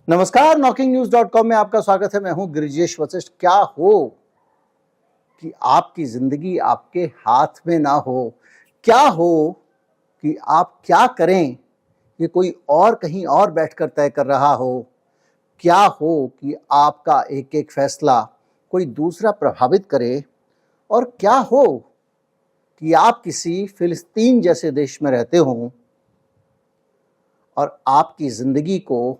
नमस्कार, knocking-news.com में आपका स्वागत है। मैं हूं गिरिजेश वशिष्ठ। क्या हो कि आपकी जिंदगी आपके हाथ में ना हो, क्या हो कि आप क्या करें ये कोई और कहीं और बैठकर तय कर रहा हो, क्या हो कि आपका एक एक फैसला कोई दूसरा प्रभावित करे, और क्या हो कि आप किसी फिलिस्तीन जैसे देश में रहते हों और आपकी जिंदगी को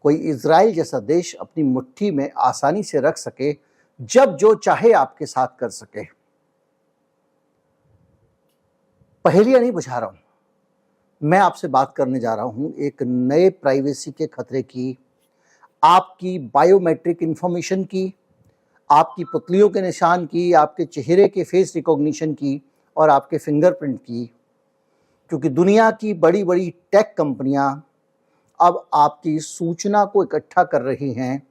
कोई इजराइल जैसा देश अपनी मुट्ठी में आसानी से रख सके, जब जो चाहे आपके साथ कर सके। पहेलियां नहीं बुझा रहा हूं, मैं आपसे बात करने जा रहा हूं एक नए प्राइवेसी के खतरे की, आपकी बायोमेट्रिक इंफॉर्मेशन की, आपकी पुतलियों के निशान की, आपके चेहरे के फेस रिकॉग्निशन की और आपके फिंगरप्रिंट की। क्योंकि दुनिया की बड़ी बड़ी टेक कंपनियां अब आपकी सूचना को इकट्ठा कर रही हैं,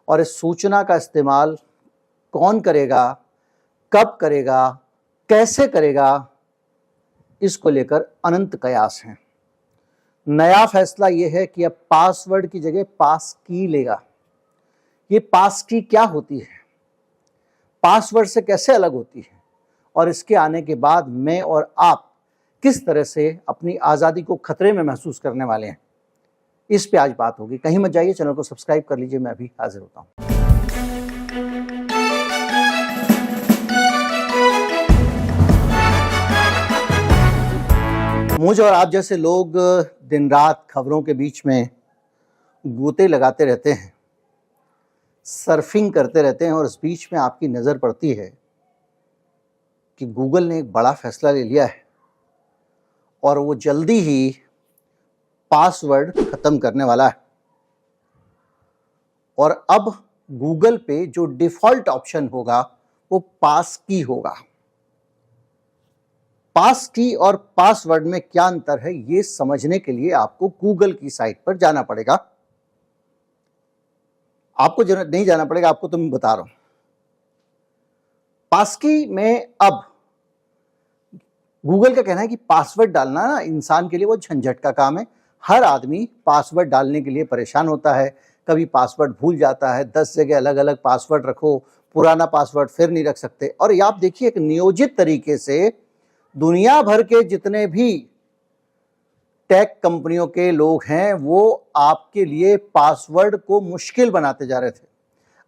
और इस सूचना का इस्तेमाल कौन करेगा, कब करेगा, कैसे करेगा, इसको लेकर अनंत कयास हैं। नया फैसला यह है कि अब पासवर्ड की जगह पास की लेगा। ये पास की क्या होती है, पासवर्ड से कैसे अलग होती है, और इसके आने के बाद मैं और आप किस तरह से अपनी आज़ादी को खतरे में महसूस करने वाले हैं, इस पे आज बात होगी। कहीं मत जाइए, चैनल को सब्सक्राइब कर लीजिए, मैं अभी हाजिर होता हूं। मुझ और आप जैसे लोग दिन रात खबरों के बीच में गोते लगाते रहते हैं, सर्फिंग करते रहते हैं, और इस बीच में आपकी नज़र पड़ती है कि गूगल ने एक बड़ा फैसला ले लिया है और वो जल्दी ही पासवर्ड खत्म करने वाला है। और अब गूगल पे जो डिफॉल्ट ऑप्शन होगा वो पास की होगा। पास की और पासवर्ड में क्या अंतर है, ये समझने के लिए आपको गूगल की साइट पर जाना पड़ेगा। आपको नहीं जाना पड़ेगा, आपको तो मैं बता रहा हूं। पास की में अब गूगल का कहना है कि पासवर्ड डालना ना इंसान के लिए वो झंझट का काम है। हर आदमी पासवर्ड डालने के लिए परेशान होता है, कभी पासवर्ड भूल जाता है, 10 जगह अलग अलग पासवर्ड रखो, पुराना पासवर्ड फिर नहीं रख सकते। और ये आप देखिए, एक नियोजित तरीके से दुनिया भर के जितने भी टेक कंपनियों के लोग हैं वो आपके लिए पासवर्ड को मुश्किल बनाते जा रहे थे।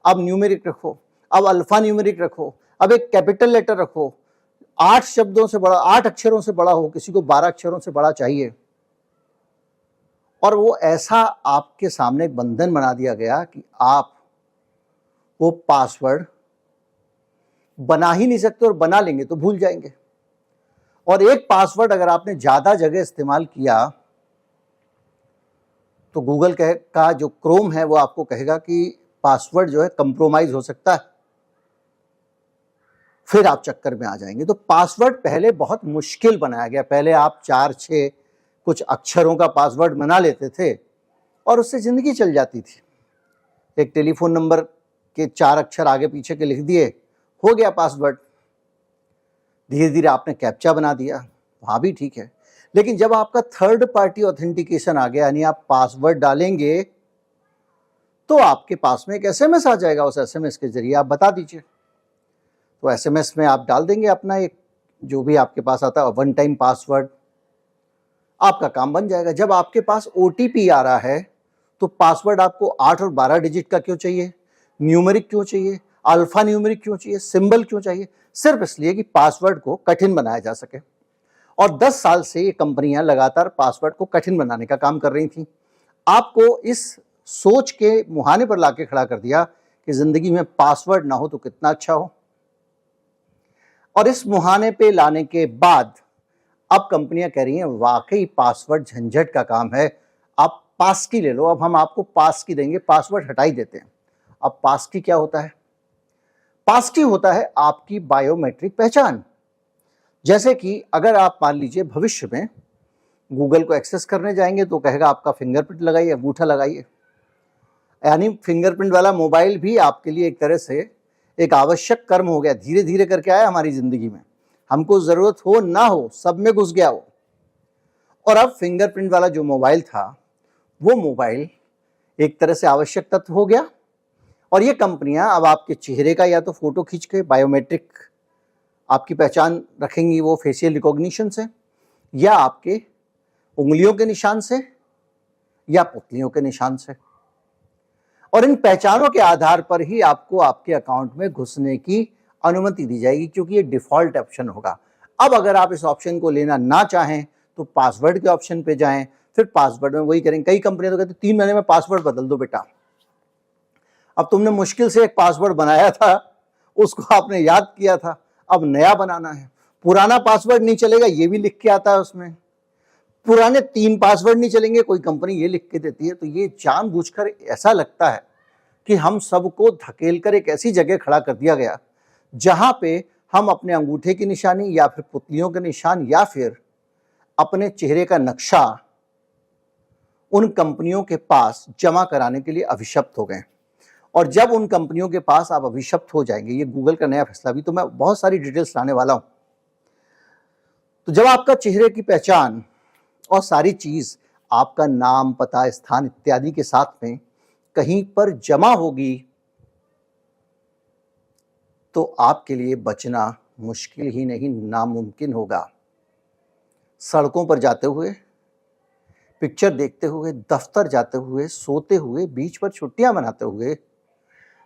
अब न्यूमेरिक रखो, अब अल्फा न्यूमेरिक रखो, अब एक कैपिटल लेटर रखो, 8 शब्दों से बड़ा, 8 अक्षरों से बड़ा हो, किसी को 12 अक्षरों से बड़ा चाहिए। और वो ऐसा आपके सामने एक बंधन बना दिया गया कि आप वो पासवर्ड बना ही नहीं सकते, और बना लेंगे तो भूल जाएंगे। और एक पासवर्ड अगर आपने ज्यादा जगह इस्तेमाल किया तो गूगल का जो क्रोम है वो आपको कहेगा कि पासवर्ड जो है कंप्रोमाइज हो सकता है, फिर आप चक्कर में आ जाएंगे। तो पासवर्ड पहले बहुत मुश्किल बनाया गया। पहले आप 4-6 कुछ अक्षरों का पासवर्ड बना लेते थे और उससे जिंदगी चल जाती थी। एक टेलीफोन नंबर के 4 अक्षर आगे पीछे के लिख दिए, हो गया पासवर्ड। धीरे धीरे आपने कैप्चा बना दिया, वहां भी ठीक है। लेकिन जब आपका थर्ड पार्टी ऑथेंटिकेशन आ गया, यानी आप पासवर्ड डालेंगे तो आपके पास में एक एसएमएस आ जाएगा, उस एसएमएस के जरिए आप बता दीजिए। तो एसएमएस में आप डाल देंगे अपना एक जो भी आपके पास आता है वन टाइम पासवर्ड, आपका काम बन जाएगा। जब आपके पास ओटीपी आ रहा है तो पासवर्ड आपको 8 और 12 डिजिट का क्यों चाहिए, न्यूमेरिक क्यों चाहिए, अल्फा न्यूमेरिक क्यों चाहिए, सिंबल क्यों चाहिए? सिर्फ इसलिए कि पासवर्ड को कठिन बनाया जा सके। और 10 साल से ये कंपनियां लगातार पासवर्ड को कठिन बनाने का काम कर रही थी। आपको इस सोच के मुहाने पर लाके खड़ा कर दिया कि जिंदगी में पासवर्ड ना हो तो कितना अच्छा हो। और इस मुहाने पे लाने के बाद अब कंपनियां कह रही हैं वाकई पासवर्ड झंझट का काम है, आप पास की ले लो, अब हम आपको पास की देंगे, पासवर्ड हटा ही देते हैं। अब पास की क्या होता है? पास की होता है आपकी बायोमेट्रिक पहचान। जैसे कि अगर आप मान लीजिए भविष्य में गूगल को एक्सेस करने जाएंगे तो कहेगा आपका फिंगरप्रिंट लगाइए, अंगूठा लगाइए। यानी फिंगरप्रिंट वाला मोबाइल भी आपके लिए एक तरह से एक आवश्यक कर्म हो गया, धीरे धीरे करके आया हमारी जिंदगी में, हमको जरूरत हो ना हो सब में घुस गया वो। और अब फिंगरप्रिंट वाला जो मोबाइल था वो मोबाइल एक तरह से आवश्यक तत्व हो गया। और ये कंपनियां अब आपके चेहरे का या तो फोटो खींच के बायोमेट्रिक आपकी पहचान रखेंगी वो फेशियल रिकॉग्निशन से, या आपके उंगलियों के निशान से, या पुतलियों के निशान से। और इन पहचानों के आधार पर ही आपको आपके अकाउंट में घुसने की अनुमति दी जाएगी, क्योंकि ये डिफॉल्ट ऑप्शन होगा। अब अगर आप इस ऑप्शन को लेना ना चाहें तो पासवर्ड के ऑप्शन पे जाएं, फिर पासवर्ड में वही करेंगे। कई कंपनियां तो कहती 3 महीने में पासवर्ड बदल दो बेटा। अब तुमने मुश्किल से एक पासवर्ड बनाया था, उसको आपने याद किया था, अब नया बनाना है। पुराना पासवर्ड नहीं चलेगा, ये भी लिख के आता है उसमें। पुराने 3 पासवर्ड नहीं चलेंगे, कोई कंपनी ये लिख के देती है। तो ये जानबूझकर ऐसा लगता है कि हम सबको धकेलकर एक ऐसी जगह खड़ा कर दिया गया जहां पे हम अपने अंगूठे की निशानी या फिर पुतलियों के निशान या फिर अपने चेहरे का नक्शा उन कंपनियों के पास जमा कराने के लिए अभिशप्त हो गए। और जब उन कंपनियों के पास आप अभिशप्त हो जाएंगे, ये गूगल का नया फैसला भी, तो मैं बहुत सारी डिटेल्स लाने वाला हूं। तो जब आपका चेहरे की पहचान और सारी चीज आपका नाम, पता, स्थान इत्यादि के साथ में कहीं पर जमा होगी तो आपके लिए बचना मुश्किल ही नहीं नामुमकिन होगा। सड़कों पर जाते हुए, पिक्चर देखते हुए, दफ्तर जाते हुए, सोते हुए, बीच पर छुट्टियां मनाते हुए,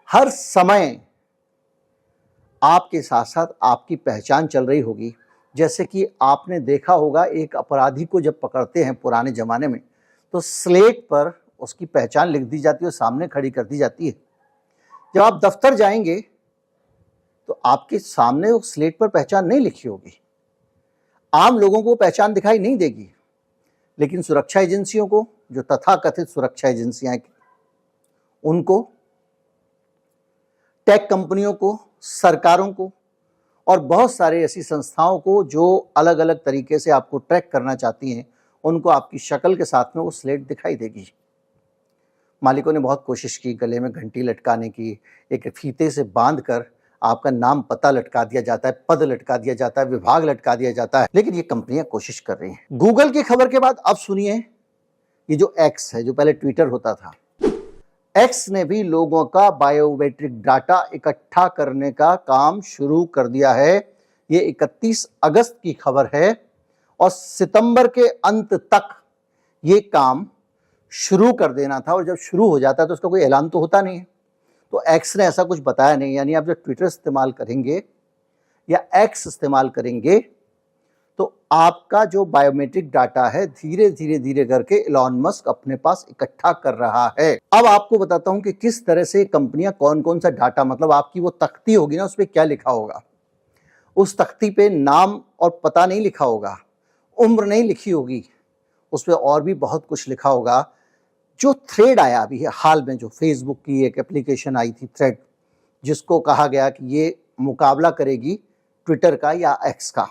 हर समय आपके साथ साथ आपकी पहचान चल रही होगी। जैसे कि आपने देखा होगा एक अपराधी को जब पकड़ते हैं पुराने जमाने में, तो स्लेट पर उसकी पहचान लिख दी जाती है और सामने खड़ी कर दी जाती है। जब आप दफ्तर जाएंगे तो आपके सामने उस स्लेट पर पहचान नहीं लिखी होगी। आम लोगों को पहचान दिखाई नहीं देगी, लेकिन सुरक्षा एजेंसियों को, जो तथाकथित सुरक्षा एजेंसियां हैं, उनको, टेक कंपनियों को, सरकारों को और बहुत सारे ऐसी संस्थाओं को जो अलग अलग तरीके से आपको ट्रैक करना चाहती हैं, उनको आपकी शक्ल के साथ में वो स्लेट दिखाई देगी। मालिकों ने बहुत कोशिश की गले में घंटी लटकाने की, एक फीते से बांधकर आपका नाम पता लटका दिया जाता है, पद लटका दिया जाता है, विभाग लटका दिया जाता है, लेकिन ये कंपनियां कोशिश कर रही हैं। गूगल की खबर के बाद अब सुनिए, ये जो एक्स है, जो पहले ट्विटर होता था, एक्स ने भी लोगों का बायोमेट्रिक डाटा इकट्ठा करने का काम शुरू कर दिया है। ये 31 अगस्त की खबर है और सितंबर के अंत तक ये काम शुरू कर देना था। और जब शुरू हो जाता है तो उसका कोई ऐलान तो होता नहीं है, तो एक्स ने ऐसा कुछ बताया नहीं। यानी आप जब ट्विटर इस्तेमाल करेंगे या एक्स इस्तेमाल करेंगे तो आपका जो बायोमेट्रिक डाटा है धीरे धीरे धीरे करके इलॉन मस्क अपने पास इकट्ठा कर रहा है। अब आपको बताता हूं कि किस तरह से कंपनियां कौन कौन सा डाटा, मतलब आपकी वो तख्ती होगी ना, उस पर क्या लिखा होगा। उस तख्ती पे नाम और पता नहीं लिखा होगा, उम्र नहीं लिखी होगी, उस पर और भी बहुत कुछ लिखा होगा। जो थ्रेड आया अभी है हाल में, जो फेसबुक की एक एप्लीकेशन आई थी थ्रेड, जिसको कहा गया कि ये मुकाबला करेगी ट्विटर का या एक्स का,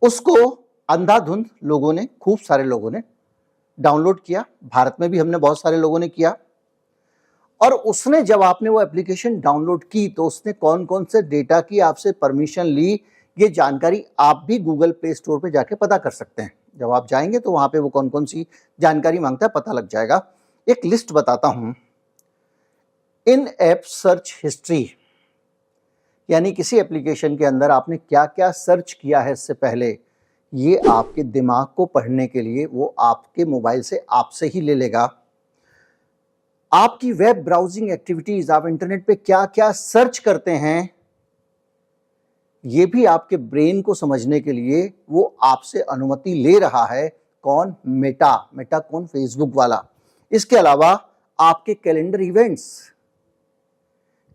उसको अंधाधुंध लोगों ने, खूब सारे लोगों ने डाउनलोड किया। भारत में भी हमने बहुत सारे लोगों ने किया। और उसने, जब आपने वो एप्लीकेशन डाउनलोड की तो उसने कौन कौन से डेटा की आपसे परमिशन ली, ये जानकारी आप भी गूगल प्ले स्टोर पे जाके पता कर सकते हैं। जब आप जाएंगे तो वहां पे वो कौन कौन सी जानकारी मांगता है पता लग जाएगा। एक लिस्ट बताता हूं। इन ऐप सर्च हिस्ट्री, यानी किसी एप्लीकेशन के अंदर आपने क्या क्या सर्च किया है इससे पहले, ये आपके दिमाग को पढ़ने के लिए वो आपके मोबाइल से आपसे ही ले लेगा। आपकी वेब ब्राउजिंग एक्टिविटीज, आप इंटरनेट पे क्या क्या सर्च करते हैं, ये भी आपके ब्रेन को समझने के लिए वो आपसे अनुमति ले रहा है। कौन? मेटा। मेटा कौन? फेसबुक वाला। इसके अलावा आपके कैलेंडर इवेंट्स।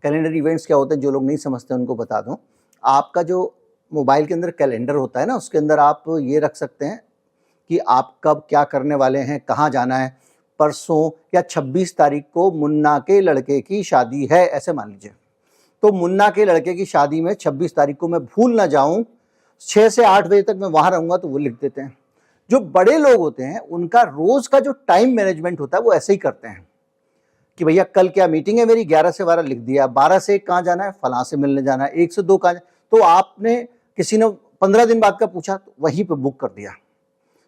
कैलेंडर इवेंट्स क्या होते हैं, जो लोग नहीं समझते उनको बता दूं। आपका जो मोबाइल के अंदर कैलेंडर होता है ना, उसके अंदर आप ये रख सकते हैं कि आप कब क्या करने वाले हैं, कहाँ जाना है। परसों या 26 तारीख को मुन्ना के लड़के की शादी है, ऐसे मान लीजिए। तो मुन्ना के लड़के की शादी में 26 तारीख को मैं भूल ना जाऊं, 6 से 8 बजे तक मैं वहां रहूंगा, तो वो लिख देते हैं। जो बड़े लोग होते हैं उनका रोज का जो टाइम मैनेजमेंट होता है वो ऐसे ही करते हैं कि भैया कल क्या मीटिंग है मेरी, 11 से 12 लिख दिया, 12 से 1 कहाँ जाना है, फलां से मिलने जाना है, 1 से 2 कहाँ जाना। तो आपने, किसी ने 15 दिन बाद का पूछा तो वहीं पे बुक कर दिया।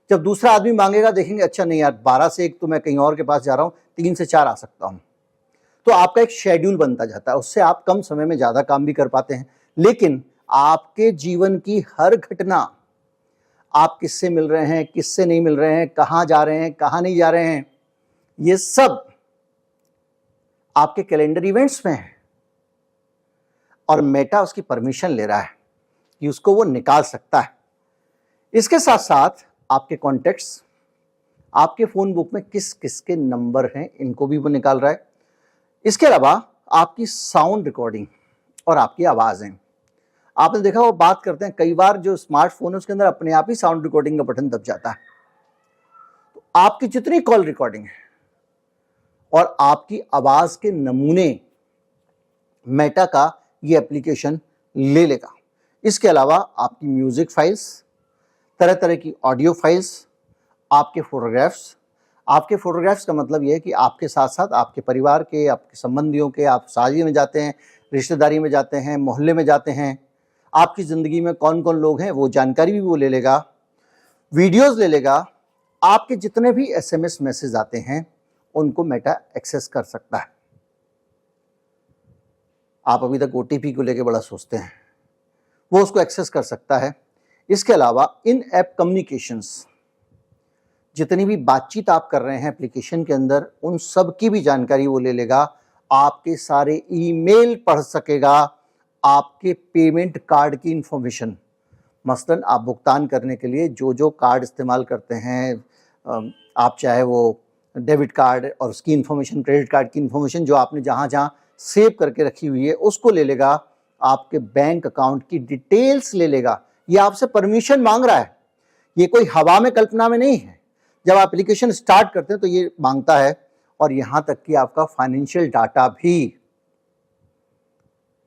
जब दूसरा आदमी मांगेगा देखेंगे अच्छा नहीं यार 12 से 1 तो मैं कहीं और के पास जा रहा हूँ, 3 से 4 आ सकता हूँ। तो आपका एक शेड्यूल बनता जाता है, उससे आप कम समय में ज़्यादा काम भी कर पाते हैं। लेकिन आपके जीवन की हर घटना, आप किससे मिल रहे हैं, किससे नहीं मिल रहे हैं, कहाँ जा रहे हैं, कहाँ नहीं जा रहे हैं, ये सब आपके कैलेंडर इवेंट्स में है और मेटा उसकी परमिशन ले रहा है कि उसको वो निकाल सकता है। इसके साथ साथ आपके कॉन्टेक्ट्स, आपके फोन बुक में किस किस के नंबर हैं, इनको भी वो निकाल रहा है। इसके अलावा आपकी साउंड रिकॉर्डिंग और आपकी आवाज़ें, आपने देखा वो बात करते हैं, कई बार जो स्मार्टफोन है उसके अंदर अपने आप ही साउंड रिकॉर्डिंग का बटन दब जाता है। तो आपकी जितनी कॉल रिकॉर्डिंग है और आपकी आवाज़ के नमूने मेटा का ये एप्लीकेशन ले लेगा। इसके अलावा आपकी म्यूजिक फाइल्स, तरह तरह की ऑडियो फाइल्स, आपके फोटोग्राफ्स का मतलब यह है कि आपके साथ साथ आपके परिवार के, आपके संबंधियों के, आप शादी में जाते हैं, रिश्तेदारी में जाते हैं, मोहल्ले में जाते हैं, आपकी ज़िंदगी में कौन कौन लोग हैं वो जानकारी भी वो ले लेगा, वीडियोस ले लेगा। आपके जितने भी SMS मैसेज आते हैं उनको मेटा एक्सेस कर सकता है। आप अभी तक OTP को लेके बड़ा सोचते हैं, वो उसको एक्सेस कर सकता है। इसके अलावा इन ऐप कम्युनिकेशंस, जितनी भी बातचीत आप कर रहे हैं एप्लीकेशन के अंदर, उन सब की भी जानकारी वो ले लेगा। आपके सारे ईमेल पढ़ सकेगा, आपके पेमेंट कार्ड की इंफॉर्मेशन, मसलन आप भुगतान करने के लिए जो जो कार्ड इस्तेमाल करते हैं, आप चाहे वो डेबिट कार्ड और उसकी इंफॉर्मेशन, क्रेडिट कार्ड की इंफॉर्मेशन जो आपने जहाँ जहाँ सेव करके रखी हुई है उसको ले लेगा। आपके बैंक अकाउंट की डिटेल्स ले लेगा। ये आपसे परमिशन मांग रहा है, ये कोई हवा में कल्पना में नहीं है। जब आप एप्लीकेशन स्टार्ट करते हैं तो ये मांगता है, और यहाँ तक कि आपका फाइनेंशियल डाटा भी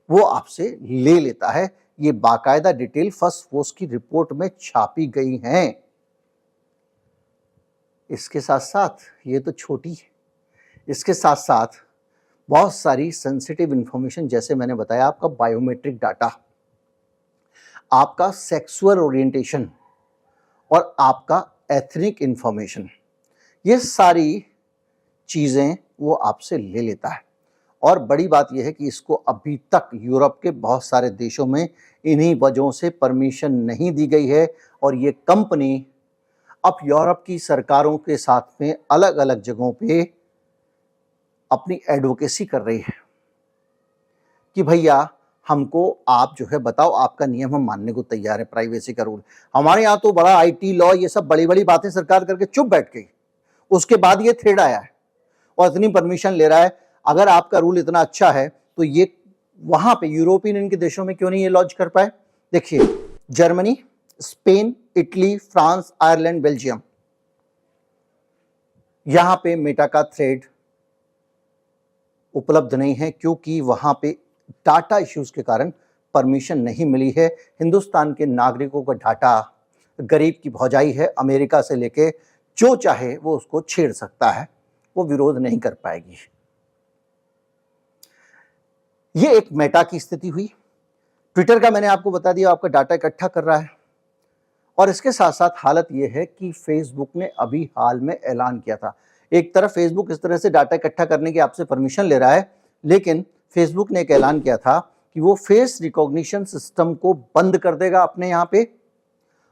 वो आपसे ले लेता है। ये बाकायदा डिटेल फर्स्ट फोर्स की रिपोर्ट में छापी गई हैं। इसके साथ साथ, ये तो छोटी है, इसके साथ साथ बहुत सारी सेंसिटिव इंफॉर्मेशन, जैसे मैंने बताया आपका बायोमेट्रिक डाटा, आपका सेक्सुअल ओरिएंटेशन और आपका एथनिक इंफॉर्मेशन, ये सारी चीज़ें वो आपसे ले लेता है। और बड़ी बात यह है कि इसको अभी तक यूरोप के बहुत सारे देशों में इन्हीं वजहों से परमिशन नहीं दी गई है, और ये कंपनी अब यूरोप की सरकारों के साथ में अलग अलग जगहों पे अपनी एडवोकेसी कर रही है कि भैया हमको आप जो है बताओ, आपका नियम हम मानने को तैयार है, प्राइवेसी का रूल। हमारे यहाँ तो बड़ा IT लॉ, ये सब बड़ी बड़ी बातें सरकार करके चुप बैठ गई, उसके बाद ये थ्रेड आया है और इतनी परमिशन ले रहा है। अगर आपका रूल इतना अच्छा है तो ये वहां पे यूरोपियन यूनियन के देशों में क्यों नहीं ये लॉन्च कर पाए? देखिए, Germany, Spain, Italy, France, Ireland, Belgium, यहां पे मेटा का थ्रेड उपलब्ध नहीं है क्योंकि वहां पे डाटा इश्यूज के कारण परमिशन नहीं मिली है। हिंदुस्तान के नागरिकों का डाटा गरीब की भौजाई है, अमेरिका से लेके जो चाहे वो उसको छेड़ सकता है, वो विरोध नहीं कर पाएगी। ये एक मेटा की स्थिति हुई। ट्विटर का मैंने आपको बता दिया, आपका डाटा इकट्ठा कर रहा है। और इसके साथ साथ हालत ये है कि फेसबुक ने अभी हाल में ऐलान किया था, एक तरफ फेसबुक इस तरह से डाटा इकट्ठा करने की आपसे परमिशन ले रहा है, लेकिन फेसबुक ने एक ऐलान किया था कि वो फेस रिकॉग्निशन सिस्टम को बंद कर देगा अपने यहाँ पे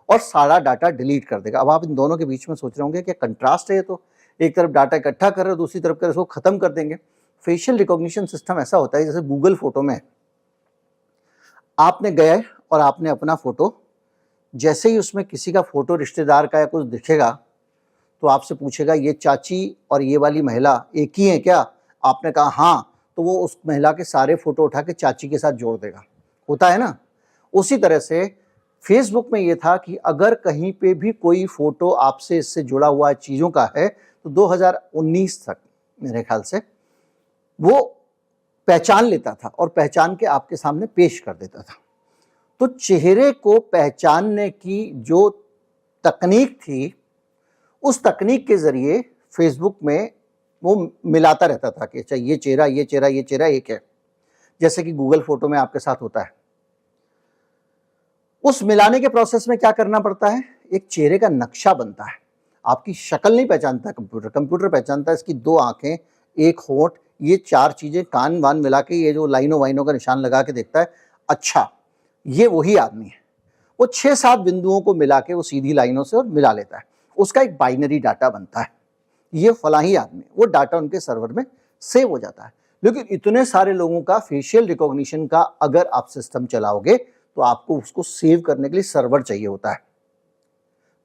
और सारा डाटा डिलीट कर देगा। अब आप इन दोनों के बीच में सोच रहे होंगे कि कंट्रास्ट है, तो एक तरफ डाटा इकट्ठा कर रहे हो, दूसरी तरफ कर इसको खत्म कर देंगे। फेशियल रिकॉग्निशन सिस्टम ऐसा होता है जैसे गूगल फोटो में आपने गए और आपने अपना फोटो, जैसे ही उसमें किसी का फोटो रिश्तेदार का या कुछ दिखेगा तो आपसे पूछेगा ये चाची और ये वाली महिला एक ही है क्या? आपने कहा हाँ, तो वो उस महिला के सारे फोटो उठा के चाची के साथ जोड़ देगा। होता है ना? उसी तरह से फेसबुक में ये था कि अगर कहीं पे भी कोई फोटो आपसे इससे जुड़ा हुआ चीज़ों का है तो 2019 तक मेरे ख्याल से वो पहचान लेता था और पहचान के आपके सामने पेश कर देता था। तो चेहरे को पहचानने की जो तकनीक थी, उस तकनीक के जरिए फेसबुक में वो मिलाता रहता था कि अच्छा ये चेहरा ये चेहरा ये चेहरा एक है, जैसे कि गूगल फोटो में आपके साथ होता है। उस मिलाने के प्रोसेस में क्या करना पड़ता है? एक चेहरे का नक्शा बनता है। आपकी शक्ल नहीं पहचानता कंप्यूटर, कंप्यूटर पहचानता है इसकी 2 आंखें, 1 होंठ, ये 4 चीजें, कान वान मिला के ये जो लाइनों वाइनों का निशान लगा के देखता है, अच्छा ये वही आदमी है। वो 6-7 बिंदुओं को मिला के वो सीधी लाइनों से और मिला लेता है, उसका एक बाइनरी डाटा बनता है, ये फलां ही आदमी। वो डाटा उनके सर्वर में सेव हो जाता है। लेकिन इतने सारे लोगों का फेशियल रिकॉग्निशन का अगर आप सिस्टम चलाओगे तो आपको उसको सेव करने के लिए सर्वर चाहिए होता है,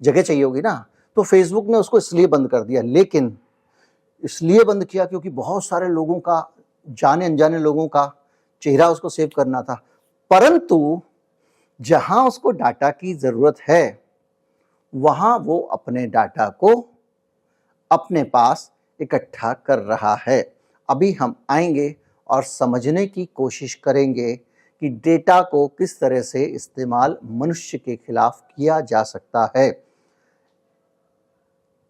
जगह चाहिए होगी ना। तो फेसबुक ने उसको इसलिए बंद कर दिया, लेकिन इसलिए बंद किया क्योंकि बहुत सारे लोगों का, जाने अनजाने लोगों का चेहरा उसको सेव करना था। परंतु जहां उसको डाटा की जरूरत है वहां वो अपने डाटा को अपने पास इकट्ठा कर रहा है। अभी हम आएंगे और समझने की कोशिश करेंगे कि डेटा को किस तरह से इस्तेमाल मनुष्य के खिलाफ किया जा सकता है।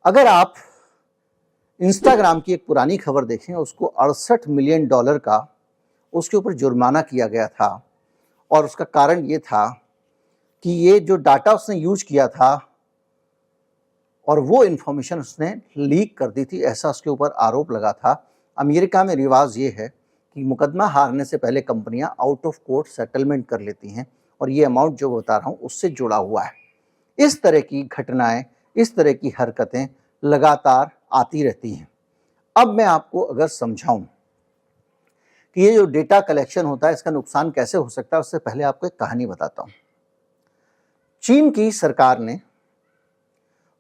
अगर आप इंस्टाग्राम की एक पुरानी खबर देखें, उसको $68 मिलियन का उसके ऊपर जुर्माना किया गया था, और उसका कारण ये था कि ये जो डाटा उसने यूज किया था और वो इंफॉर्मेशन उसने लीक कर दी थी, ऐसा उसके ऊपर आरोप लगा था। अमेरिका में रिवाज ये है कि मुकदमा हारने से पहले कंपनियां आउट ऑफ कोर्ट सेटलमेंट कर लेती हैं, और ये अमाउंट जो बता रहा हूँ उससे जुड़ा हुआ है। इस तरह की घटनाएं, इस तरह की हरकतें लगातार आती रहती हैं। अब मैं आपको अगर समझाऊं कि ये जो डेटा कलेक्शन होता है इसका नुकसान कैसे हो सकता है, उससे पहले आपको एक कहानी बताता हूं। चीन की सरकार ने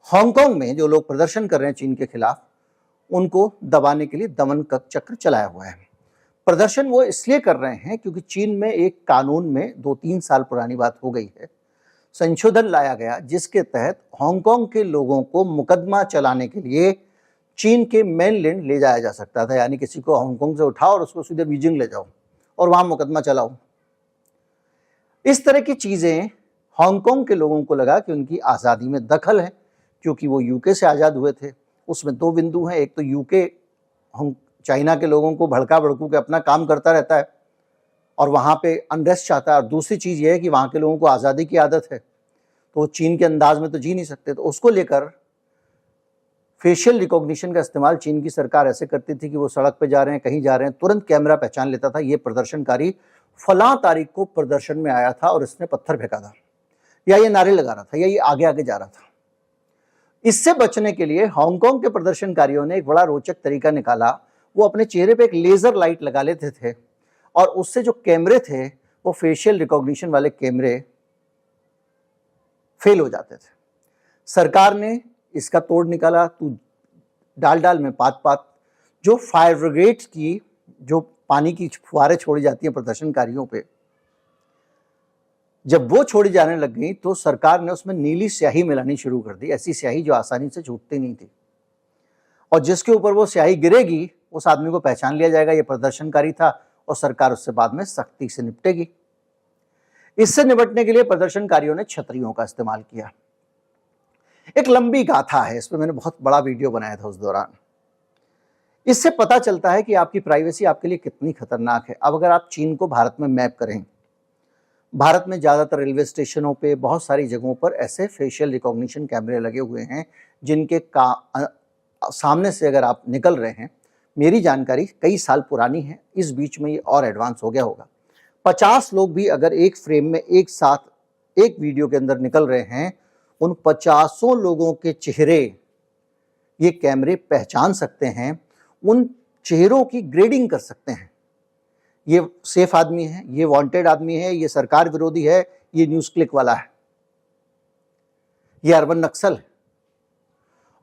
हांगकांग में जो लोग प्रदर्शन कर रहे हैं चीन के खिलाफ, उनको दबाने के लिए दमन का चक्र चलाया हुआ है। प्रदर्शन वो इसलिए कर रहे हैं क्योंकि चीन में एक कानून में 2-3 साल पुरानी बात हो गई है, संशोधन लाया गया जिसके तहत हांगकांग के लोगों को मुकदमा चलाने के लिए चीन के मेनलैंड ले जाया जा सकता था। यानी किसी को हांगकांग से उठाओ और उसको सीधे बीजिंग ले जाओ और वहां मुकदमा चलाओ। इस तरह की चीजें हांगकांग के लोगों को लगा कि उनकी आज़ादी में दखल है, क्योंकि वो यूके से आज़ाद हुए थे। उसमें 2 बिंदु हैं, एक तो यूके चाइना के लोगों को भड़का भड़कू के अपना काम करता रहता है और वहाँ पे अनरेस्ट चाहता है, और दूसरी चीज़ ये है कि वहाँ के लोगों को आज़ादी की आदत है, तो वो चीन के अंदाज में तो जी नहीं सकते। तो उसको लेकर फेशियल रिकॉग्निशन का इस्तेमाल चीन की सरकार ऐसे करती थी कि वो सड़क पे जा रहे हैं, कहीं जा रहे हैं, तुरंत कैमरा पहचान लेता था ये प्रदर्शनकारी फलां तारीख को प्रदर्शन में आया था और इसने पत्थर फेंका था, या ये नारे लगा रहा था, या ये आगे आगे जा रहा था। इससे बचने के लिए हांगकांग के प्रदर्शनकारियों ने एक बड़ा रोचक तरीका निकाला। वो अपने चेहरे पे एक लेजर लाइट लगा लेते थे और उससे जो कैमरे थे वो फेशियल रिकॉग्निशन वाले कैमरे फेल हो जाते थे। सरकार ने इसका तोड़ निकाला, तू डाल डाल में पात पात। जो फायर ब्रिगेड की जो पानी की फुहारें छोड़ी जाती हैं प्रदर्शनकारियों पे, जब वो छोड़ी जाने लग गई तो सरकार ने उसमें नीली स्याही मिलानी शुरू कर दी, ऐसी स्याही जो आसानी से छूटती नहीं थी, और जिसके ऊपर वो स्याही गिरेगी उस आदमी को पहचान लिया जाएगा ये प्रदर्शनकारी था, और सरकार उससे बाद में सख्ती से निपटेगी। इससे निपटने के लिए प्रदर्शनकारियों ने छतरियों का इस्तेमाल किया। एक लंबी गाथा है, इस पर मैंने बहुत बड़ा वीडियो बनाया था उस दौरान। इससे पता चलता है कि आपकी प्राइवेसी आपके लिए कितनी खतरनाक है। अब अगर आप चीन को भारत में मैप करें, भारत में ज़्यादातर रेलवे स्टेशनों पे, बहुत सारी जगहों पर ऐसे फेशियल रिकॉग्निशन कैमरे लगे हुए हैं जिनके सामने से अगर आप निकल रहे हैं, मेरी जानकारी कई साल पुरानी है, इस बीच में ये और एडवांस हो गया होगा, 50 लोग भी अगर एक फ्रेम में एक साथ एक वीडियो के अंदर निकल रहे हैं, उन 50 लोगों के चेहरे ये कैमरे पहचान सकते हैं, उन चेहरों की ग्रेडिंग कर सकते हैं। ये सेफ आदमी है, ये वांटेड आदमी है, ये सरकार विरोधी है, ये न्यूज क्लिक वाला है, ये अर्बन नक्सल है,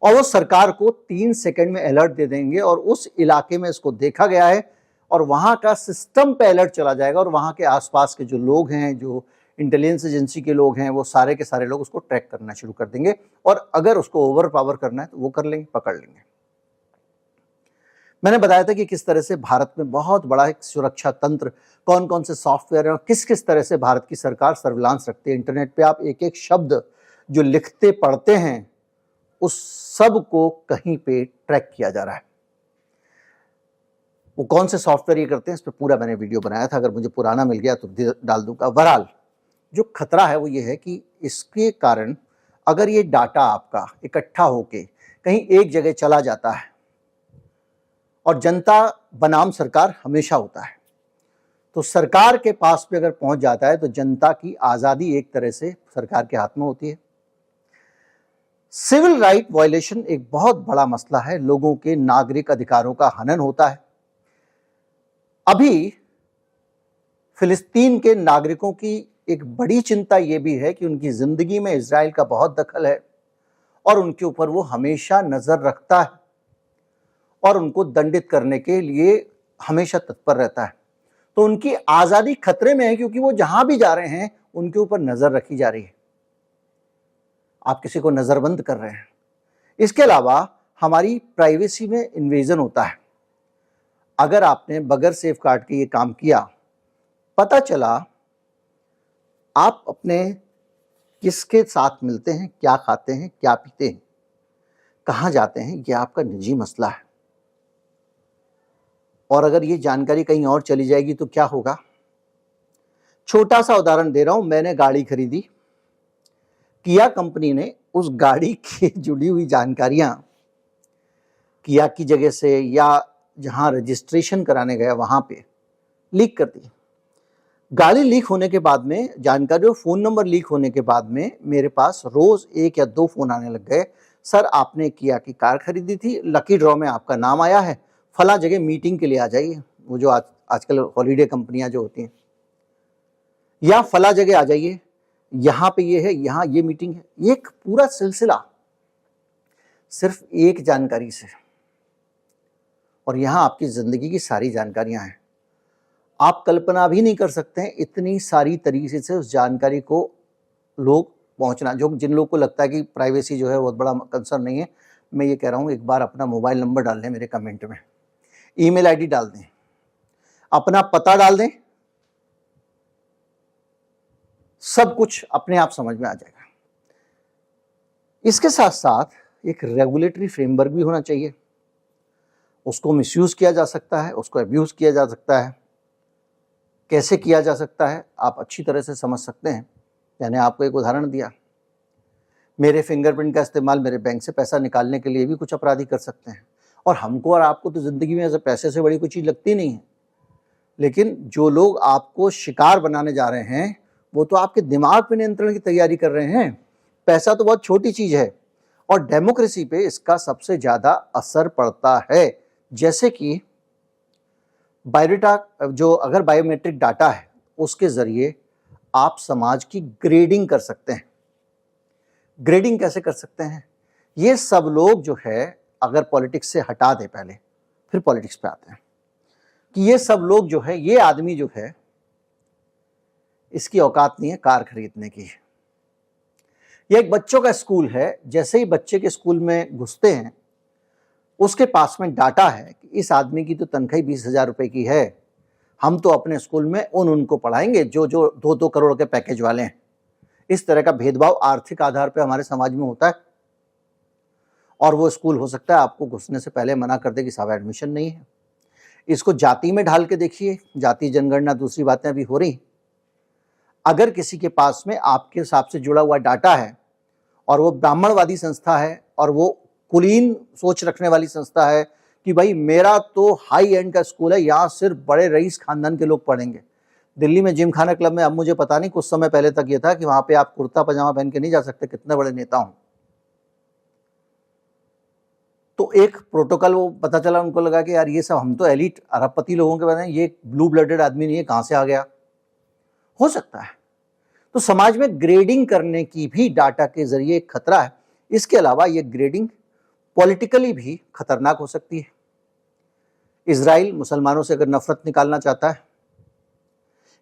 और वो सरकार को 3 सेकंड में अलर्ट दे देंगे और उस इलाके में इसको देखा गया है और वहां का सिस्टम पे अलर्ट चला जाएगा, और वहां के आसपास के जो लोग हैं, जो इंटेलिजेंस एजेंसी के लोग हैं, वो सारे के सारे लोग उसको ट्रैक करना शुरू कर देंगे, और अगर उसको ओवर पावर करना है तो वो कर लेंगे, पकड़ लेंगे। मैंने बताया था कि किस तरह से भारत में बहुत बड़ा एक सुरक्षा तंत्र, कौन कौन से सॉफ्टवेयर हैं और किस किस तरह से भारत की सरकार सर्विलांस रखती है। इंटरनेट पे आप एक एक शब्द जो लिखते पढ़ते हैं उस सब को कहीं पे ट्रैक किया जा रहा है। वो कौन से सॉफ्टवेयर ये करते हैं, इस पर पूरा मैंने वीडियो बनाया था, अगर मुझे पुराना मिल गया तो डाल दूंगा। बहरहाल जो खतरा है वो ये है कि इसके कारण अगर ये डाटा आपका इकट्ठा होके कहीं एक जगह चला जाता है और जनता बनाम सरकार हमेशा होता है। तो सरकार के पास भी अगर पहुंच जाता है तो जनता की आजादी एक तरह से सरकार के हाथ में होती है। सिविल राइट वायलेशन एक बहुत बड़ा मसला है, लोगों के नागरिक अधिकारों का हनन होता है। अभी फिलिस्तीन के नागरिकों की एक बड़ी चिंता यह भी है कि उनकी जिंदगी में इजराइल का बहुत दखल है और उनके ऊपर वो हमेशा नजर रखता है और उनको दंडित करने के लिए हमेशा तत्पर रहता है। तो उनकी आजादी खतरे में है क्योंकि वो जहां भी जा रहे हैं उनके ऊपर नजर रखी जा रही है, आप किसी को नजरबंद कर रहे हैं। इसके अलावा हमारी प्राइवेसी में इन्वेजन होता है। अगर आपने बगैर सेफ गार्ड के ये काम किया, पता चला आप अपने किसके साथ मिलते हैं, क्या खाते हैं, क्या पीते हैं, कहां जाते हैं, यह आपका निजी मसला है। और अगर ये जानकारी कहीं और चली जाएगी तो क्या होगा। छोटा सा उदाहरण दे रहा हूं, मैंने गाड़ी खरीदी, किया कंपनी ने उस गाड़ी की जुड़ी हुई जानकारियां किया की जगह से या जहां रजिस्ट्रेशन कराने गया वहां पे लीक कर दी। गाड़ी लीक होने के बाद में जानकारी और फोन नंबर लीक होने के बाद में मेरे पास रोज 1 या 2 फोन आने लग गए, सर आपने किया की कार खरीदी थी, लकी ड्रॉ में आपका नाम आया है, फला जगह मीटिंग के लिए आ जाइए, वो जो आजकल हॉलीडे कंपनियां जो होती हैं, या फला जगह आ जाइए, यहां पे ये है, यहां ये मीटिंग है। एक पूरा सिलसिला सिर्फ एक जानकारी से, और यहां आपकी जिंदगी की सारी जानकारियां हैं। आप कल्पना भी नहीं कर सकते हैं इतनी सारी तरीके से उस जानकारी को लोग पहुंचना। जो जिन लोगों को लगता है कि प्राइवेसी जो है बहुत बड़ा कंसर्न नहीं है, मैं ये कह रहा हूं एक बार अपना मोबाइल नंबर डाल दें मेरे कमेंट में, ईमेल आईडी डाल दें, अपना पता डाल दें, सब कुछ अपने आप समझ में आ जाएगा। इसके साथ साथ एक रेगुलेटरी फ्रेमवर्क भी होना चाहिए। उसको मिसयूज किया जा सकता है, उसको अब्यूज किया जा सकता है। कैसे किया जा सकता है आप अच्छी तरह से समझ सकते हैं। मैंने आपको एक उदाहरण दिया, मेरे फिंगरप्रिंट का इस्तेमाल मेरे बैंक से पैसा निकालने के लिए भी कुछ अपराधी कर सकते हैं। और हमको और आपको तो जिंदगी में ऐसे पैसे से बड़ी कोई चीज लगती नहीं है, लेकिन जो लोग आपको शिकार बनाने जा रहे हैं वो तो आपके दिमाग पे नियंत्रण की तैयारी कर रहे हैं। पैसा तो बहुत छोटी चीज है और डेमोक्रेसी पे इसका सबसे ज्यादा असर पड़ता है। जैसे कि बायोडाटा, जो अगर बायोमेट्रिक डाटा है उसके जरिए आप समाज की ग्रेडिंग कर सकते हैं। ग्रेडिंग कैसे कर सकते हैं, ये सब लोग जो है अगर पॉलिटिक्स से हटा दे पहले फिर पॉलिटिक्स पे आते हैं, कि ये सब लोग जो है, ये आदमी जो है इसकी औकात नहीं है कार खरीदने की। ये एक बच्चों का स्कूल है, जैसे ही बच्चे के स्कूल में घुसते हैं उसके पास में डाटा है कि इस आदमी की तो तनख्वाही 20,000 रुपए की है, हम तो अपने स्कूल में उनको पढ़ाएंगे जो 2-2 करोड़ के पैकेज वाले हैं। इस तरह का भेदभाव आर्थिक आधार पर हमारे समाज में होता है और वो स्कूल हो सकता है आपको घुसने से पहले मना कर दे कि साहब एडमिशन नहीं है। इसको जाति में ढाल के देखिए, जाति जनगणना दूसरी बातें अभी हो रही। अगर किसी के पास में आपके हिसाब से जुड़ा हुआ डाटा है और वो ब्राह्मणवादी संस्था है और वो कुलीन सोच रखने वाली संस्था है कि भाई मेरा तो हाई एंड का स्कूल है, यहाँ सिर्फ बड़े रईस खानदान के लोग पढ़ेंगे। दिल्ली में जिम खाना क्लब में, अब मुझे पता नहीं, कुछ समय पहले तक ये था कि वहां पे आप कुर्ता पजामा पहन के नहीं जा सकते, कितने बड़े नेता हों। तो एक प्रोटोकॉल वो पता चला, उनको लगा कि यार ये सब हम तो एलिट अरबपति लोगों के बने, ये ब्लू ब्लडेड आदमी नहीं है, कहां से आ गया। हो सकता है। तो समाज में ग्रेडिंग करने की भी डाटा के जरिए एक खतरा है। इसके अलावा ये ग्रेडिंग पॉलिटिकली भी खतरनाक हो सकती है। इजराइल मुसलमानों से अगर नफरत निकालना चाहता है,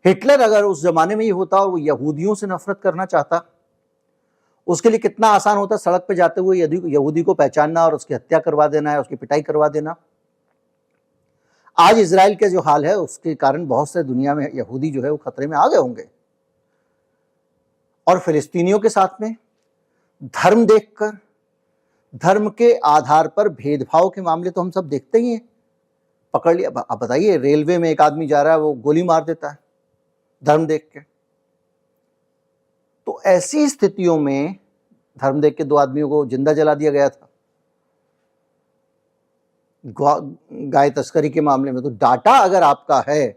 हिटलर अगर उस जमाने में ये होता और वो यहूदियों से नफरत करना चाहता, उसके लिए कितना आसान होता सड़क पे जाते हुए यहूदी को पहचानना और उसकी हत्या करवा देना है, उसकी पिटाई करवा देना। आज इजराइल के जो हाल है उसके कारण बहुत से दुनिया में यहूदी जो है वो खतरे में आ गए होंगे। और फिलिस्तीनियों के साथ में धर्म देखकर, धर्म के आधार पर भेदभाव के मामले तो हम सब देखते ही हैं। पकड़ लिया, आप बताइए, रेलवे में एक आदमी जा रहा है, वो गोली मार देता है धर्म देख के। तो ऐसी स्थितियों में धर्म देख के 2 आदमियों को जिंदा जला दिया गया था। गाय तस्करी के मामले में। तो डाटा अगर आपका है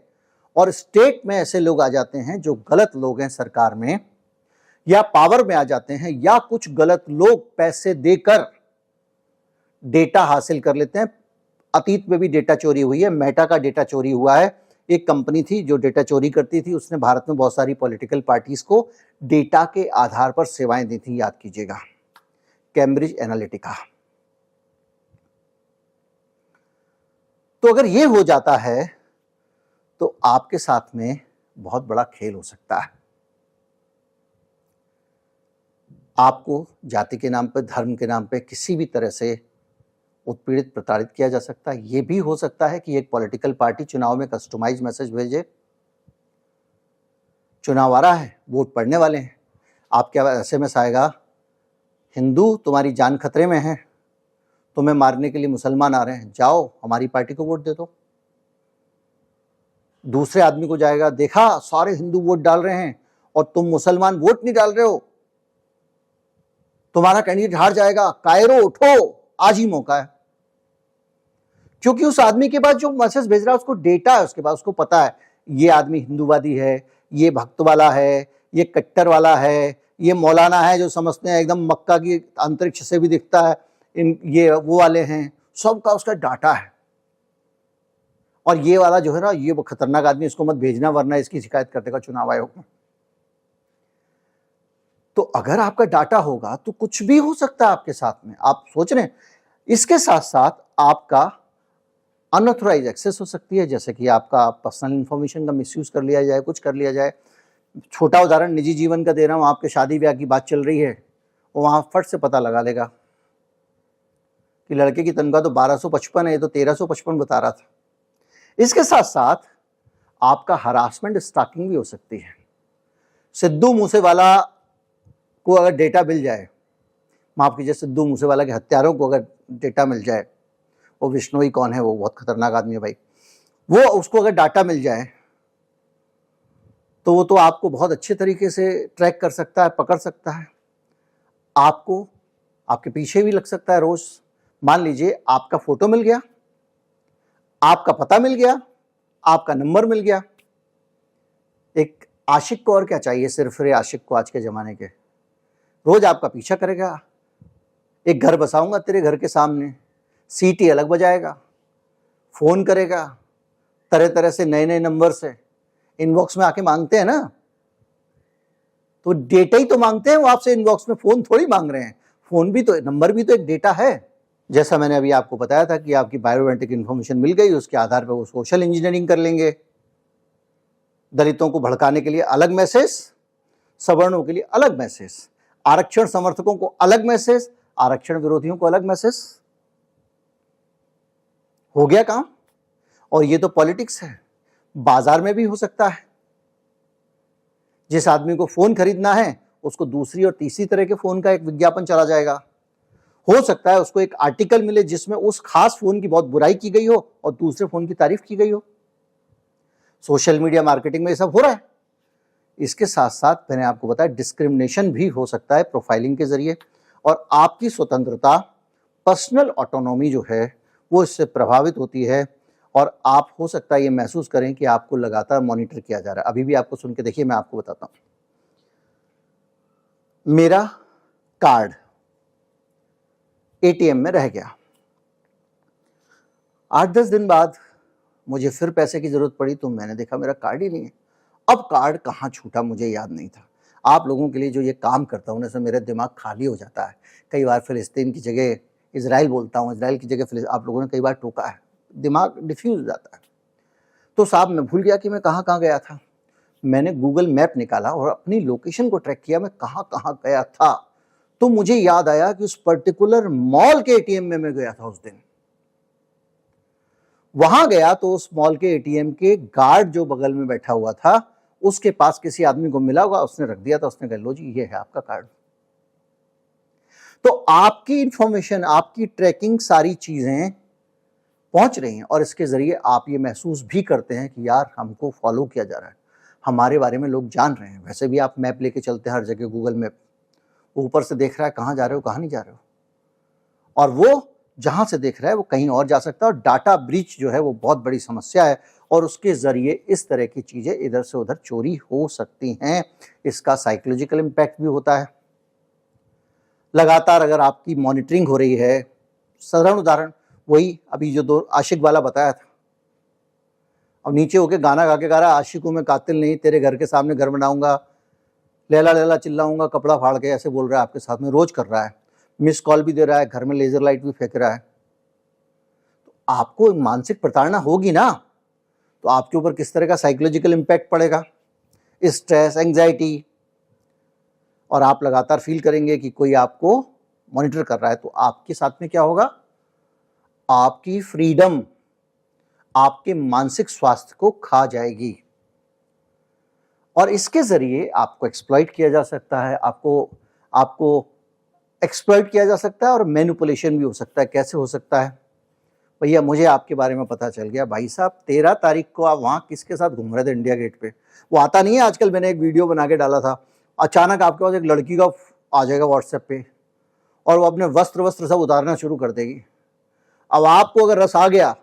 और स्टेट में ऐसे लोग आ जाते हैं जो गलत लोग हैं सरकार में या पावर में आ जाते हैं, या कुछ गलत लोग पैसे देकर डेटा हासिल कर लेते हैं। अतीत में भी डेटा चोरी हुई है, मेटा का डेटा चोरी हुआ है। एक कंपनी थी जो डेटा चोरी करती थी, उसने भारत में बहुत सारी पॉलिटिकल पार्टीज को डेटा के आधार पर सेवाएं दी थी, याद कीजिएगा, कैम्ब्रिज एनालिटिका। तो अगर ये हो जाता है तो आपके साथ में बहुत बड़ा खेल हो सकता है। आपको जाति के नाम पे, धर्म के नाम पे किसी भी तरह से उत्पीड़ित, प्रताड़ित किया जा सकता है। यह भी हो सकता है कि एक पॉलिटिकल पार्टी चुनाव में कस्टमाइज मैसेज भेजे, चुनाव आ रहा है, वोट पड़ने वाले हैं, आपके एसएमएस आएगा, हिंदू तुम्हारी जान खतरे में है, तुम्हें मारने के लिए मुसलमान आ रहे हैं, जाओ हमारी पार्टी को वोट दे दो। दूसरे आदमी को जाएगा, देखा सारे हिंदू वोट डाल रहे हैं और तुम मुसलमान वोट नहीं डाल रहे हो, तुम्हारा कैंडिडेट हार जाएगा, कायरो उठो, आज ही मौका है। क्योंकि उस आदमी के पास जो मैसेज भेज रहा है उसको डेटा है, उसके पास, उसको पता है ये आदमी हिंदूवादी है, ये भक्त वाला है, ये कट्टर वाला है, ये मौलाना है जो समझते हैं एकदम मक्का की अंतरिक्ष से भी दिखता है, ये वो वाले हैं, सबका उसका डाटा है। और ये वाला जो है ना, ये वो खतरनाक आदमी, इसको मत भेजना वरना इसकी शिकायत कर देगा चुनाव आयोग में। तो अगर आपका डाटा होगा तो कुछ भी हो सकता है आपके साथ में, आप सोच रहे हैं। इसके साथ साथ आपका अनऑथराइज एक्सेस हो सकती है, जैसे कि आपका पर्सनल इंफॉर्मेशन का मिसयूज कर लिया जाए, कुछ कर लिया जाए। छोटा उदाहरण निजी जीवन का दे रहा हूं, आपके शादी ब्याह की बात चल रही है, वो वहां फट से पता लगा लेगा कि लड़के की तनख्वाह तो 1255 है, तो 1355 बता रहा था। इसके साथ साथ आपका हरासमेंट, स्टॉकिंग भी हो सकती है। सिद्धू मूसेवाला को अगर डेटा मिल जाए, माफ कीजिए, सिद्धू मूसेवाला के हत्यारों को अगर डेटा मिल जाए, वो विश्नोई कौन है, वो बहुत खतरनाक आदमी है भाई, वो उसको अगर डाटा मिल जाए तो वो तो आपको बहुत अच्छे तरीके से ट्रैक कर सकता है, पकड़ सकता है, आपको आपके पीछे भी लग सकता है रोज। मान लीजिए आपका फोटो मिल गया, आपका पता मिल गया, आपका नंबर मिल गया। एक आशिक को और क्या चाहिए, सिर्फ आशिक को आज के जमाने के, रोज आपका पीछा करेगा। एक घर बसाऊंगा तेरे घर के सामने, सीटी अलग बजाएगा, फोन करेगा, तरह तरह से नए नए नंबर से इनबॉक्स में आके मांगते हैं ना, तो डेटा ही तो मांगते हैं वो आपसे इनबॉक्स में, फोन थोड़ी मांग रहे हैं। फोन भी तो, नंबर भी तो एक डेटा है। जैसा मैंने अभी आपको बताया था कि आपकी बायोमेट्रिक इंफॉर्मेशन मिल गई, उसके आधार पर वो सोशल इंजीनियरिंग कर लेंगे। दलितों को भड़काने के लिए अलग मैसेज, सवर्णों के लिए अलग मैसेज, आरक्षण समर्थकों को अलग मैसेज, आरक्षण विरोधियों को अलग मैसेज। हो गया काम। और ये तो पॉलिटिक्स है, बाजार में भी हो सकता है। जिस आदमी को फोन खरीदना है उसको दूसरी और तीसरी तरह के फोन का एक विज्ञापन चला जाएगा। हो सकता है उसको एक आर्टिकल मिले जिसमें उस खास फोन की बहुत बुराई की गई हो और दूसरे फोन की तारीफ की गई हो। सोशल मीडिया मार्केटिंग में ये सब हो रहा है। इसके साथ साथ मैंने आपको बताया डिस्क्रिमिनेशन भी हो सकता है प्रोफाइलिंग के जरिए, और आपकी स्वतंत्रता, पर्सनल ऑटोनॉमी जो है वो इससे प्रभावित होती है। और आप हो सकता है ये महसूस करें कि आपको लगातार मॉनिटर किया जा रहा है। अभी भी आपको सुन के देखिए, मैं आपको बताता हूं। मेरा कार्ड एटीएम में रह गया, 8-10 दिन बाद मुझे फिर पैसे की जरूरत पड़ी तो मैंने देखा मेरा कार्ड ही नहीं है। अब कार्ड कहाँ छूटा मुझे याद नहीं था। आप लोगों के लिए जो ये काम करता हूँ ना, मेरा दिमाग खाली हो जाता है। कई बार फिलिस्तीन की जगह इजराइल बोलता हूँ, इजराइल की जगह आप लोगों ने कई बार टोका है, दिमाग डिफ्यूज हो जाता है। तो साहब मैं भूल गया कि मैं कहाँ कहाँ गया था। मैंने गूगल मैप निकाला और अपनी लोकेशन को ट्रैक किया, मैं कहाँ कहाँ गया था। तो मुझे याद आया कि उस पर्टिकुलर मॉल के एटीएम में मैं गया था उस दिन। वहां गया तो उस मॉल के एटीएम के गार्ड जो बगल में बैठा हुआ था, उसके पास किसी आदमी को मिला होगा, उसने रख दिया था। उसने कहा लो जी ये है आपका कार्ड। तो आपकी इंफॉर्मेशन, आपकी ट्रैकिंग, सारी चीजें पहुंच रही हैं और इसके जरिए आप ये महसूस भी करते हैं कि यार हमको फॉलो किया जा रहा है, हमारे बारे में लोग जान रहे हैं। वैसे भी आप मैप लेके चलते हैं हर जगह, गूगल मैप ऊपर से देख रहा है कहाँ जा रहे हो, कहाँ नहीं जा रहे हो। और वो जहां से देख रहा है वो कहीं और जा सकता है। और डाटा ब्रीच जो है वो बहुत बड़ी समस्या है और उसके ज़रिए इस तरह की चीज़ें इधर से उधर चोरी हो सकती हैं। इसका साइकोलॉजिकल इम्पैक्ट भी होता है। लगातार अगर आपकी मॉनिटरिंग हो रही है, साधारण उदाहरण वही अभी जो दो आशिक वाला बताया था, अब नीचे होके गाना गा के गा रहा है, आशिकों में कातिल नहीं, तेरे घर के सामने घर बनाऊंगा, लैला लैला चिल्लाऊंगा, कपड़ा फाड़ के, ऐसे बोल रहा है आपके साथ में, रोज कर रहा है, मिस कॉल भी दे रहा है, घर में लेजर लाइट भी फेंक रहा है। तो आपको मानसिक प्रताड़ना होगी ना, तो आपके ऊपर किस तरह का साइकोलॉजिकल इम्पैक्ट पड़ेगा, स्ट्रेस, एंग्जाइटी, और आप लगातार फील करेंगे कि कोई आपको मॉनिटर कर रहा है। तो आपके साथ में क्या होगा, आपकी फ्रीडम आपके मानसिक स्वास्थ्य को खा जाएगी और इसके जरिए आपको एक्सप्लॉइट किया जा सकता है, आपको एक्सप्लॉइट किया जा सकता है और मैनिपुलेशन भी हो सकता है। कैसे हो सकता है? भैया मुझे आपके बारे में पता चल गया, भाई साहब 13 तारीख को आप वहाँ किसके साथ घूम रहे थे इंडिया गेट पे, वो आता नहीं है आजकल, मैंने एक वीडियो बना के डाला था, अचानक आपके पास एक लड़की का आ जाएगा व्हाट्सएप पे और वो अपने वस्त्र सब उतारना शुरू कर देगी। अब आपको अगर रस आ गया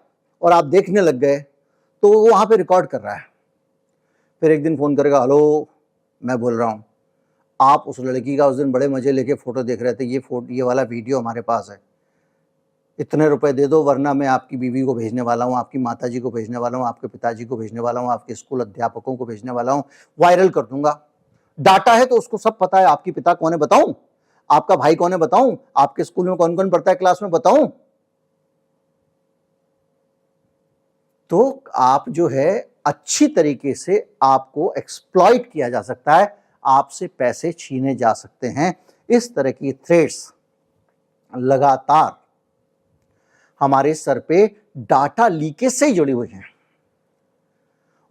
और आप देखने लग गए तो वो वहाँ पे रिकॉर्ड कर रहा है, फिर एक दिन फ़ोन करेगा, हेलो मैं बोल रहा हूँ, आप उस लड़की का उस दिन बड़े मज़े लेके फ़ोटो देख रहे थे, ये वाला वीडियो हमारे पास है, इतने रुपए दे दो वरना मैं आपकी बीवी को भेजने वाला हूँ, आपकी माताजी को भेजने वाला हूँ, आपके पिताजी को भेजने वाला हूँ, आपके स्कूल अध्यापकों को भेजने वाला हूँ, वायरल कर दूंगा। डाटा है तो उसको सब पता है, आपकी पिता कौन है बताऊं, आपका भाई कौन है बताऊं, आपके स्कूल में कौन कौन पढ़ता है क्लास में बताऊं। तो आप जो है अच्छी तरीके से आपको एक्सप्लॉइट किया जा सकता है, आपसे पैसे छीने जा सकते हैं। इस तरह की थ्रेट्स लगातार हमारे सर पे डाटा लीकेज से ही जुड़ी हुई हैं।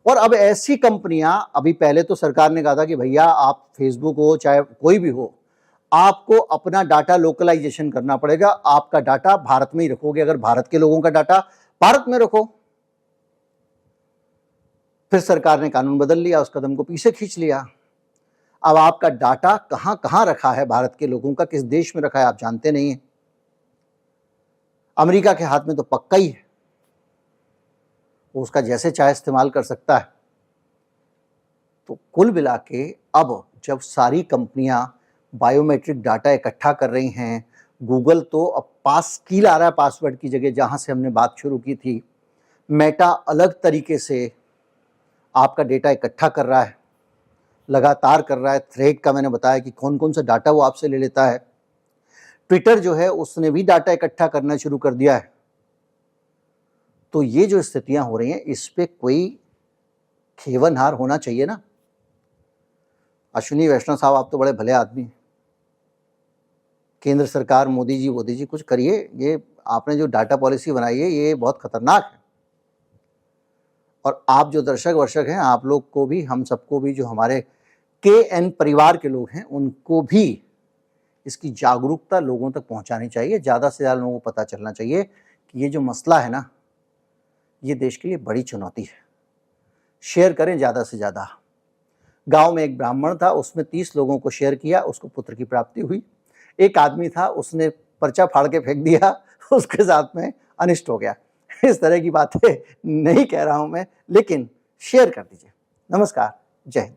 और अब ऐसी कंपनियां, अभी पहले तो सरकार ने कहा था कि भैया आप फेसबुक हो चाहे कोई भी हो, आपको अपना डाटा लोकलाइजेशन करना पड़ेगा, आपका डाटा भारत में ही रखोगे, अगर भारत के लोगों का डाटा भारत में रखो। फिर सरकार ने कानून बदल लिया, उस कदम को पीछे खींच लिया। अब आपका डाटा कहां कहां रखा है, भारत के लोगों का किस देश में रखा है आप जानते नहीं है। अमेरिका के हाथ में तो पक्का ही है, वो उसका जैसे चाहे इस्तेमाल कर सकता है। तो कुल मिला के अब जब सारी कंपनियां बायोमेट्रिक डाटा इकट्ठा कर रही हैं, गूगल तो अब पासकील आ रहा है पासवर्ड की जगह, जहां से हमने बात शुरू की थी, मेटा अलग तरीके से आपका डेटा इकट्ठा कर रहा है, लगातार कर रहा है। थ्रेड का मैंने बताया कि कौन कौन सा डाटा वो आपसे ले लेता है। ट्विटर जो है उसने भी डाटा इकट्ठा करना शुरू कर दिया है। तो ये जो स्थितियां हो रही हैं, इस पे कोई खेवनहार होना चाहिए ना। अश्विनी वैष्णव साहब, आप तो बड़े भले आदमी हैं, केंद्र सरकार मोदी जी कुछ करिए। ये आपने जो डाटा पॉलिसी बनाई है ये बहुत खतरनाक है। और आप जो दर्शक हैं, आप लोग को भी, हम सबको भी, जो हमारे KN परिवार के लोग हैं, उनको भी इसकी जागरूकता लोगों तक पहुंचानी चाहिए। ज़्यादा से ज़्यादा लोगों को पता चलना चाहिए कि ये जो मसला है ना, ये देश के लिए बड़ी चुनौती है। शेयर करें ज़्यादा से ज़्यादा। गांव में एक ब्राह्मण था, उसने 30 लोगों को शेयर किया, उसको पुत्र की प्राप्ति हुई। एक आदमी था, उसने पर्चा फाड़ के फेंक दिया, उसके साथ में अनिष्ट हो गया। इस तरह की बातें नहीं कह रहा हूं मैं, लेकिन शेयर कर दीजिए। नमस्कार, जय हिंद।